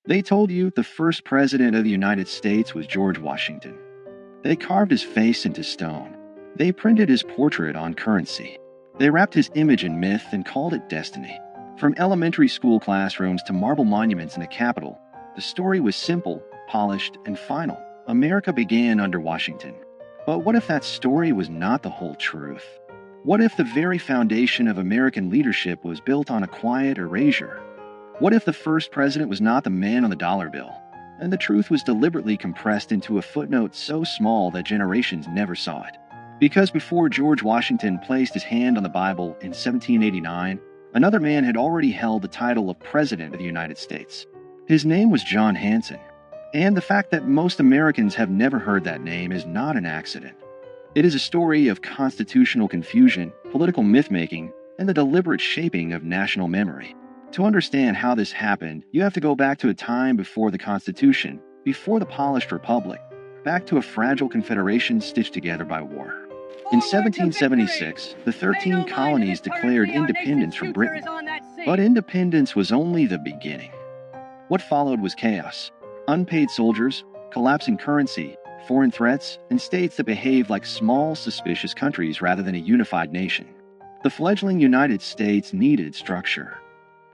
They told you the first president of the United States was George Washington. They carved his face into stone. They printed his portrait on currency. They wrapped his image in myth and called it destiny. From elementary school classrooms to marble monuments in the Capitol, the story was simple, polished, and final. America began under Washington. But what if that story was not the whole truth? What if the very foundation of American leadership was built on a quiet erasure? What if the first president was not the man on the dollar bill, and the truth was deliberately compressed into a footnote so small that generations never saw it? Because before George Washington placed his hand on the Bible in 1789, another man had already held the title of President of the United States. His name was John Hanson, and the fact that most Americans have never heard that name is not an accident. It is a story of constitutional confusion, political myth-making, and the deliberate shaping of national memory. To understand how this happened, you have to go back to a time before the Constitution, before the polished republic, back to a fragile confederation stitched together by war. In 1776, the 13 colonies declared independence from Britain, but independence was only the beginning. What followed was chaos, unpaid soldiers, collapsing currency, foreign threats, and states that behaved like small, suspicious countries rather than a unified nation. The fledgling United States needed structure.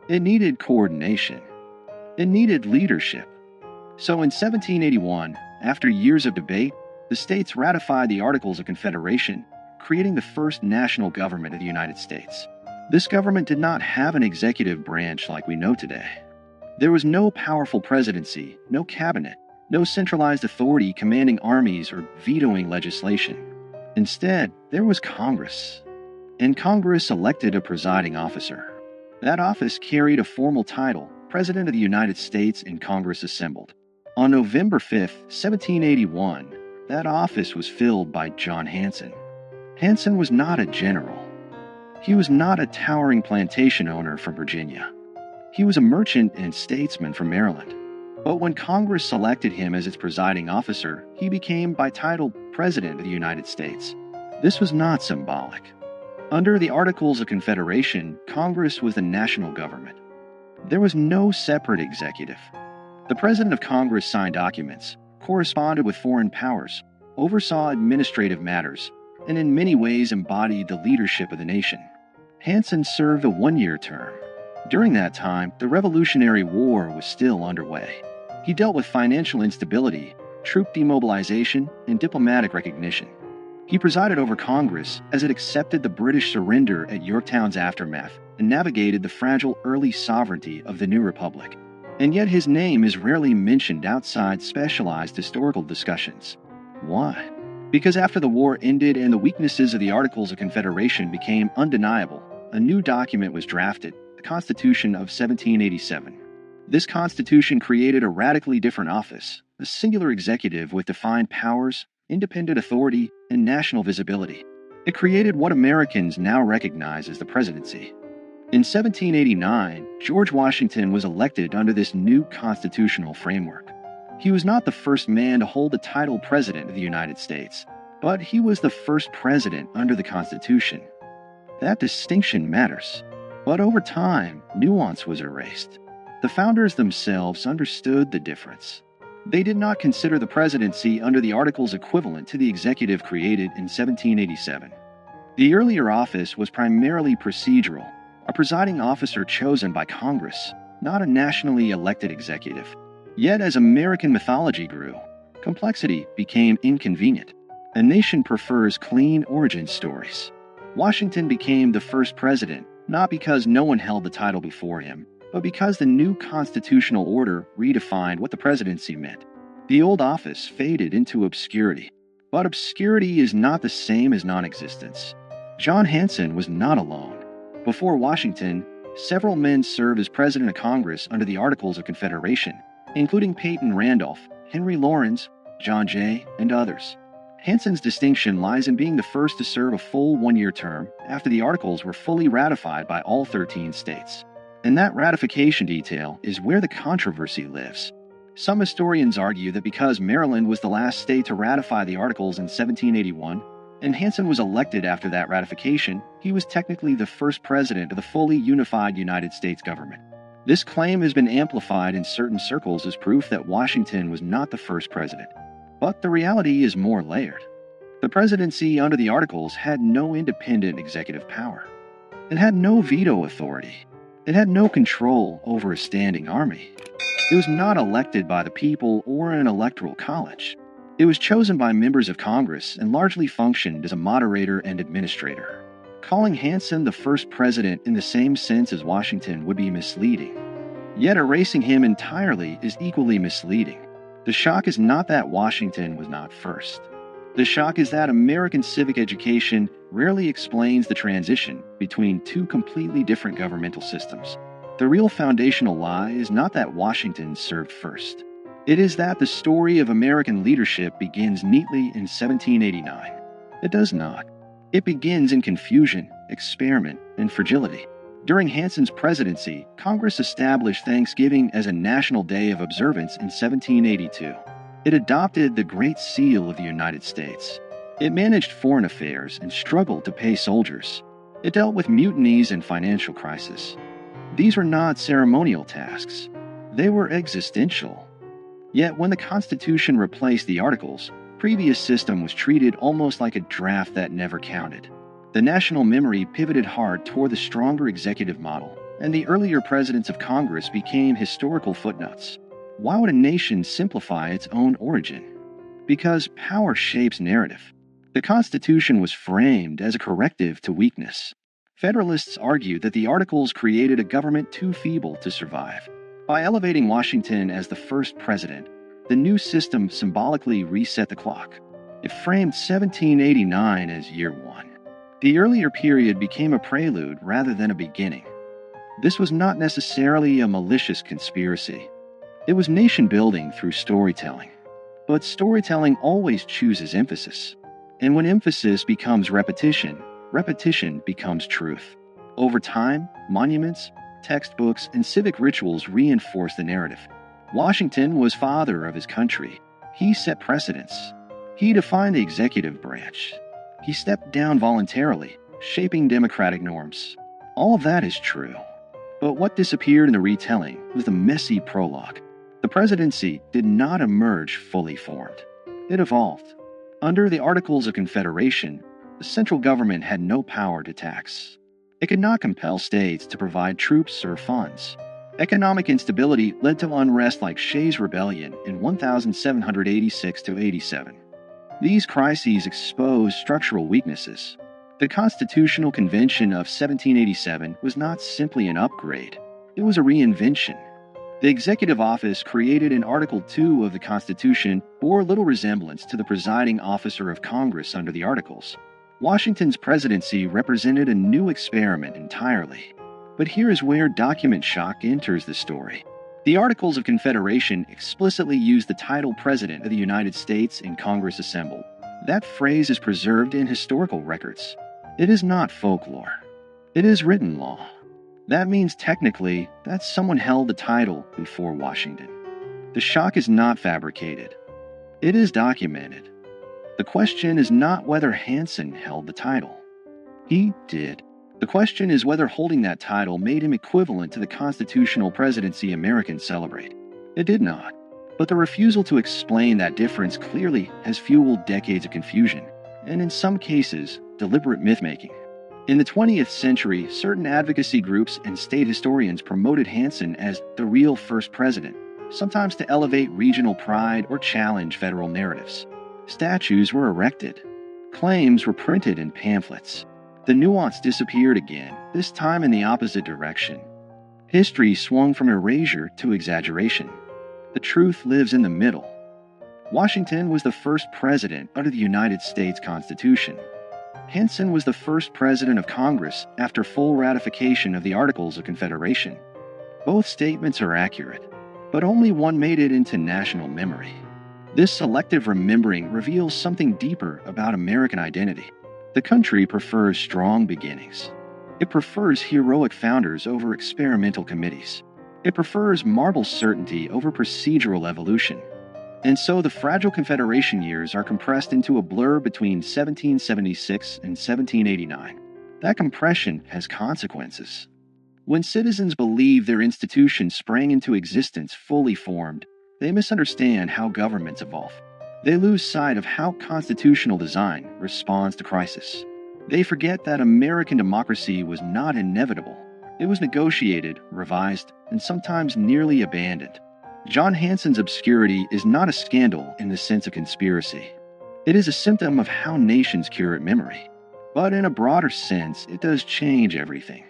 It needed coordination. It needed leadership. So in 1781, after years of debate, the states ratified the Articles of Confederation, creating the first national government of the United States. This government did not have an executive branch like we know today. There was no powerful presidency, no cabinet, no centralized authority commanding armies or vetoing legislation. Instead, there was Congress. And Congress elected a presiding officer. That office carried a formal title, President of the United States, and Congress assembled. On November 5, 1781, that office was filled by John Hanson. Hanson was not a general. He was not a towering plantation owner from Virginia. He was a merchant and statesman from Maryland. But when Congress selected him as its presiding officer, he became by title President of the United States. This was not symbolic. Under the Articles of Confederation, Congress was the national government. There was no separate executive. The President of Congress signed documents, corresponded with foreign powers, oversaw administrative matters, and in many ways embodied the leadership of the nation. Hanson served a one-year term. During that time, the Revolutionary War was still underway. He dealt with financial instability, troop demobilization, and diplomatic recognition. He presided over Congress as it accepted the British surrender at Yorktown's aftermath and navigated the fragile early sovereignty of the new republic. And yet his name is rarely mentioned outside specialized historical discussions. Why? Because after the war ended and the weaknesses of the Articles of Confederation became undeniable, a new document was drafted, the Constitution of 1787. This Constitution created a radically different office, a singular executive with defined powers, independent authority, and national visibility. It created what Americans now recognize as the presidency. In 1789, George Washington was elected under this new constitutional framework. He was not the first man to hold the title President of the United States, but he was the first president under the Constitution. That distinction matters. But over time, nuance was erased. The founders themselves understood the difference. They did not consider the presidency under the Articles equivalent to the executive created in 1787. The earlier office was primarily procedural, a presiding officer chosen by Congress, not a nationally elected executive. Yet as American mythology grew, complexity became inconvenient. A nation prefers clean origin stories. Washington became the first president, not because no one held the title before him, but because the new constitutional order redefined what the presidency meant. The old office faded into obscurity. But obscurity is not the same as non-existence. John Hanson was not alone. Before Washington, several men served as president of Congress under the Articles of Confederation, including Peyton Randolph, Henry Laurens, John Jay, and others. Hanson's distinction lies in being the first to serve a full one-year term after the Articles were fully ratified by all 13 states. And that ratification detail is where the controversy lives. Some historians argue that because Maryland was the last state to ratify the Articles in 1781, and Hanson was elected after that ratification, he was technically the first president of the fully unified United States government. This claim has been amplified in certain circles as proof that Washington was not the first president. But the reality is more layered. The presidency under the Articles had no independent executive power. It had no veto authority. It had no control over a standing army. It was not elected by the people or an electoral college. It was chosen by members of Congress and largely functioned as a moderator and administrator. Calling Hanson the first president in the same sense as Washington would be misleading. Yet erasing him entirely is equally misleading. The shock is not that Washington was not first. The shock is that American civic education rarely explains the transition between two completely different governmental systems. The real foundational lie is not that Washington served first. It is that the story of American leadership begins neatly in 1789. It does not. It begins in confusion, experiment, and fragility. During Hanson's presidency, Congress established Thanksgiving as a national day of observance in 1782. It adopted the Great Seal of the United States. It managed foreign affairs and struggled to pay soldiers. It dealt with mutinies and financial crisis. These were not ceremonial tasks. They were existential. Yet when the Constitution replaced the Articles, the previous system was treated almost like a draft that never counted. The national memory pivoted hard toward the stronger executive model, and the earlier presidents of Congress became historical footnotes. Why would a nation simplify its own origin? Because power shapes narrative. The Constitution was framed as a corrective to weakness. Federalists argue that the Articles created a government too feeble to survive. By elevating Washington as the first president, the new system symbolically reset the clock. It framed 1789 as year one. The earlier period became a prelude rather than a beginning. This was not necessarily a malicious conspiracy. It was nation-building through storytelling. But storytelling always chooses emphasis. And when emphasis becomes repetition, repetition becomes truth. Over time, monuments, textbooks, and civic rituals reinforce the narrative. Washington was father of his country. He set precedents. He defined the executive branch. He stepped down voluntarily, shaping democratic norms. All of that is true. But what disappeared in the retelling was the messy prologue. The presidency did not emerge fully formed. It evolved. Under the Articles of Confederation, the central government had no power to tax. It could not compel states to provide troops or funds. Economic instability led to unrest like Shays' Rebellion in 1786–87. These crises exposed structural weaknesses. The Constitutional Convention of 1787 was not simply an upgrade. It was a reinvention. The executive office created in Article 2 of the Constitution bore little resemblance to the presiding officer of Congress under the Articles. Washington's presidency represented a new experiment entirely. But here is where document shock enters the story. The Articles of Confederation explicitly used the title President of the United States in Congress assembled. That phrase is preserved in historical records. It is not folklore. It is written law. That means technically that someone held the title before Washington. The shock is not fabricated. It is documented. The question is not whether Hanson held the title. He did. The question is whether holding that title made him equivalent to the constitutional presidency Americans celebrate. It did not. But the refusal to explain that difference clearly has fueled decades of confusion, and in some cases, deliberate myth-making. In the 20th century, certain advocacy groups and state historians promoted Hanson as the real first president, sometimes to elevate regional pride or challenge federal narratives. Statues were erected. Claims were printed in pamphlets. The nuance disappeared again, this time in the opposite direction. History swung from erasure to exaggeration. The truth lives in the middle. Washington was the first president under the United States Constitution. Hanson was the first president of Congress after full ratification of the Articles of Confederation. Both statements are accurate, but only one made it into national memory. This selective remembering reveals something deeper about American identity. The country prefers strong beginnings. It prefers heroic founders over experimental committees. It prefers marble certainty over procedural evolution. And so the fragile Confederation years are compressed into a blur between 1776 and 1789. That compression has consequences. When citizens believe their institutions sprang into existence fully formed, they misunderstand how governments evolve. They lose sight of how constitutional design responds to crisis. They forget that American democracy was not inevitable. It was negotiated, revised, and sometimes nearly abandoned. John Hanson's obscurity is not a scandal in the sense of conspiracy. It is a symptom of how nations curate memory. But in a broader sense, it does change everything.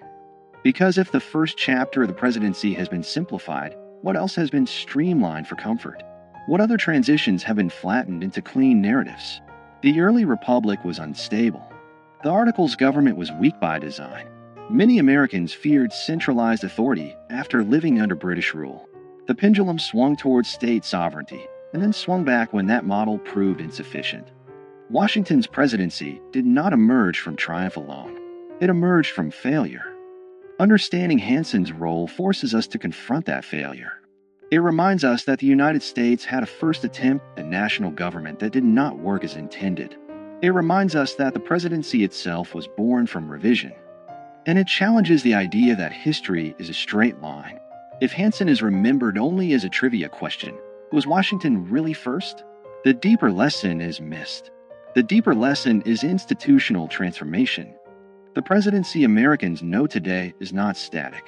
Because if the first chapter of the presidency has been simplified, what else has been streamlined for comfort? What other transitions have been flattened into clean narratives? The early republic was unstable. The Articles government was weak by design. Many Americans feared centralized authority after living under British rule. The pendulum swung towards state sovereignty, and then swung back when that model proved insufficient. Washington's presidency did not emerge from triumph alone. It emerged from failure. Understanding Hanson's role forces us to confront that failure. It reminds us that the United States had a first attempt at national government that did not work as intended. It reminds us that the presidency itself was born from revision. And it challenges the idea that history is a straight line. If Hanson is remembered only as a trivia question, was Washington really first? The deeper lesson is missed. The deeper lesson is institutional transformation. The presidency Americans know today is not static.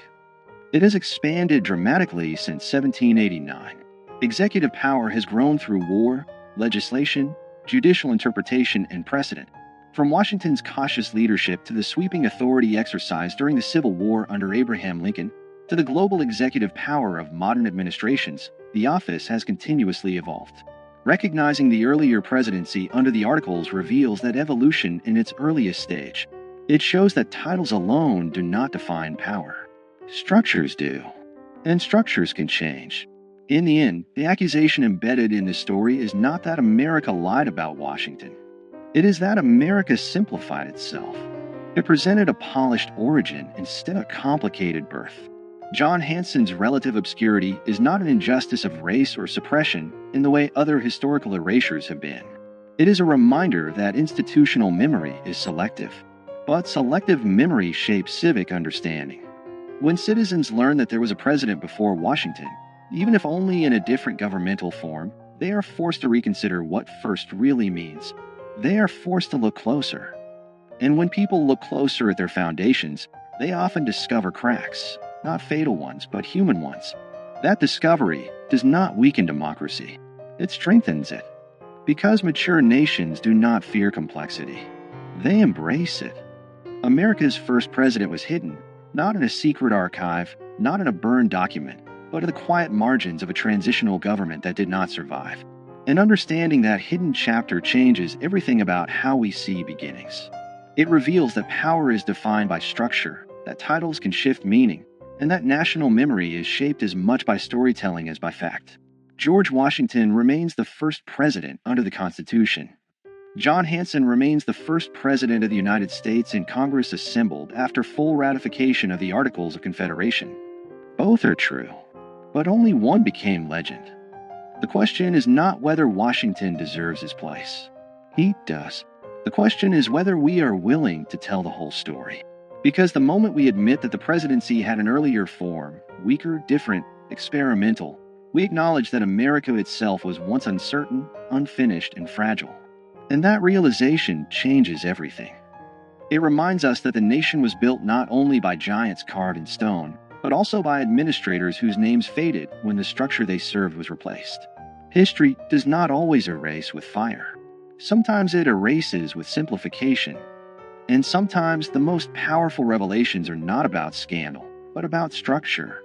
It has expanded dramatically since 1789. Executive power has grown through war, legislation, judicial interpretation, and precedent. From Washington's cautious leadership to the sweeping authority exercised during the Civil War under Abraham Lincoln, to the global executive power of modern administrations, the office has continuously evolved. Recognizing the earlier presidency under the Articles reveals that evolution in its earliest stage. It shows that titles alone do not define power. Structures do. And structures can change. In the end, the accusation embedded in this story is not that America lied about Washington. It is that America simplified itself. It presented a polished origin instead of a complicated birth. John Hanson's relative obscurity is not an injustice of race or suppression in the way other historical erasures have been. It is a reminder that institutional memory is selective. But selective memory shapes civic understanding. When citizens learn that there was a president before Washington, even if only in a different governmental form, they are forced to reconsider what first really means. They are forced to look closer. And when people look closer at their foundations, they often discover cracks, not fatal ones, but human ones. That discovery does not weaken democracy. It strengthens it. Because mature nations do not fear complexity. They embrace it. America's first president was hidden, not in a secret archive, not in a burned document, but in the quiet margins of a transitional government that did not survive. And understanding that hidden chapter changes everything about how we see beginnings. It reveals that power is defined by structure, that titles can shift meaning, and that national memory is shaped as much by storytelling as by fact. George Washington remains the first president under the Constitution. John Hanson remains the first president of the United States in Congress assembled after full ratification of the Articles of Confederation. Both are true, but only one became legend. The question is not whether Washington deserves his place. He does. The question is whether we are willing to tell the whole story. Because the moment we admit that the presidency had an earlier form, weaker, different, experimental, we acknowledge that America itself was once uncertain, unfinished, and fragile. And that realization changes everything. It reminds us that the nation was built not only by giants carved in stone, but also by administrators whose names faded when the structure they served was replaced. History does not always erase with fire. Sometimes it erases with simplification. And sometimes the most powerful revelations are not about scandal, but about structure.